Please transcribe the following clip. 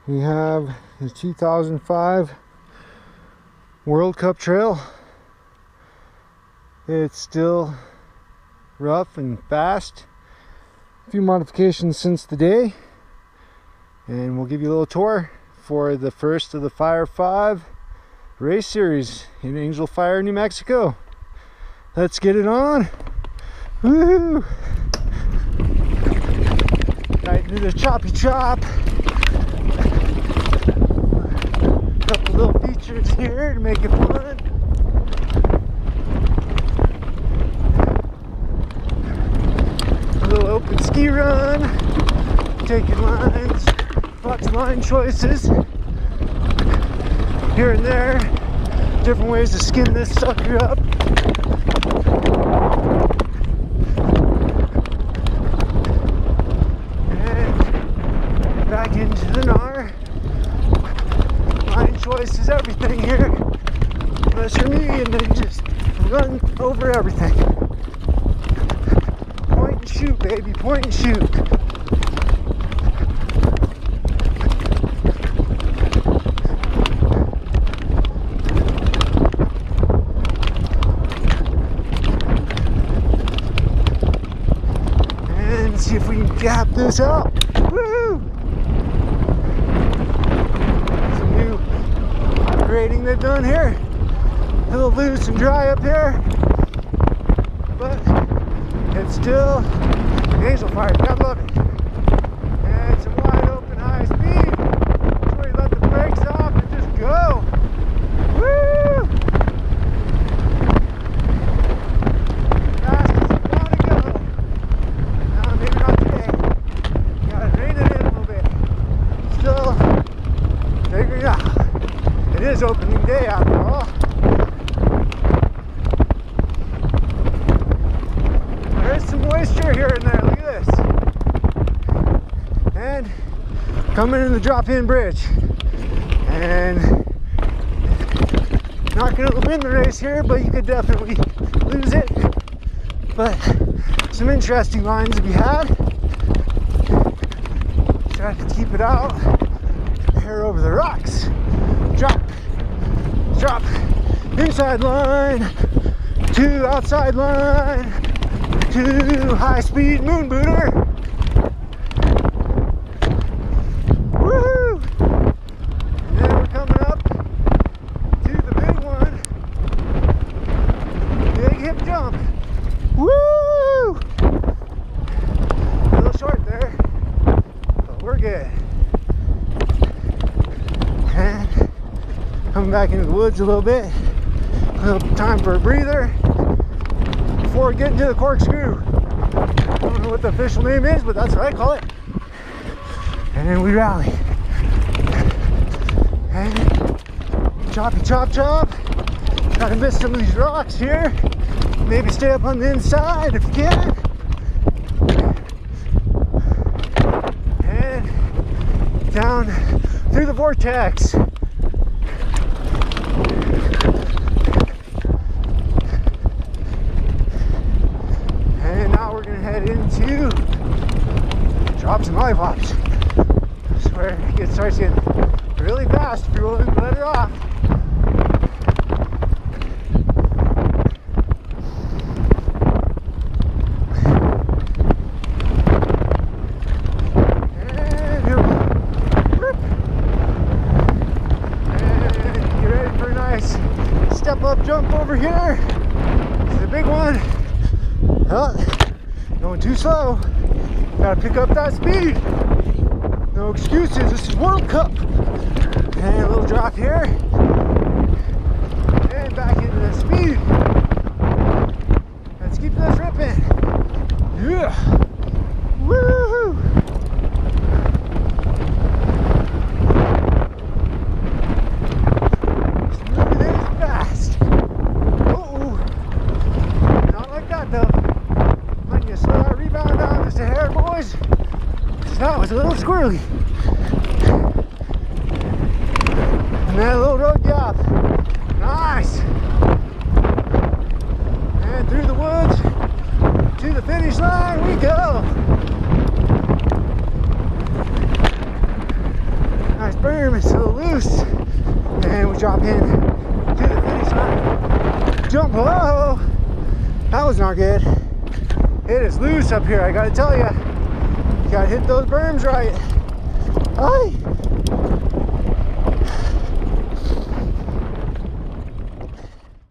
We have the 2005 World Cup Trail. It's still rough and fast. A few modifications since the day, and we'll give you a little tour for the first of the Fire 5 race series in Angel Fire, New Mexico. Let's get it on. Woo! Right into the choppy chop. Couple little features here to make it fun. A little open ski run. Taking lines. Lots of line choices. Here and there. Different ways to skin this sucker up. And back into the gnar. Line choice is everything here. Unless you're me and then just run over everything. Point and shoot, baby. Point and shoot. See if we can gap this up. Woo! Some new upgrading they've done here. A little loose and dry up here, but it's still Angel Fire. Gotta love it. And some wide open high speed. That's where you let the brakes off and just go. Woo! It is opening day after all. There's some moisture here and there, look at this. And coming in the drop-in bridge. And not going to win the race here, but you could definitely lose it. But some interesting lines to be had. Try to keep it out. Hair over the rocks. Drop, drop, inside line, to outside line, to high speed moon booter. Woohoo! And then we're coming up to the big one. Big hip jump. Woo! A little short there, but we're good. And coming back into the woods a little bit. A little time for a breather before we get into the corkscrew. I don't know what the official name is, but that's what I call it. And then we rally. And choppy chop chop. Try to miss some of these rocks here. Maybe stay up on the inside if you can. And down through the vortex. And now we're going to head into drops and lollipops. That's where it starts getting really fast if you're willing to let it off. And here we go. And get ready for a nice step up jump over here. This is a big one. Oh, going too slow. Gotta pick up that speed. No excuses. This is World Cup. And a little drop here. And back into the speed. Let's keep this ripping. Yeah. Woohoo! Smooth and fast. Uh-oh. Not like that though. Might you slow that rebound down just a hair, boys? That was a little squirrely. And that little road gap. Nice. And through the woods to the finish line we go. last berm. It's a little loose. And we drop in to the finish line. Jump, whoa! That was not good. It is loose up here, I gotta tell you. You gotta hit those berms right. Aye.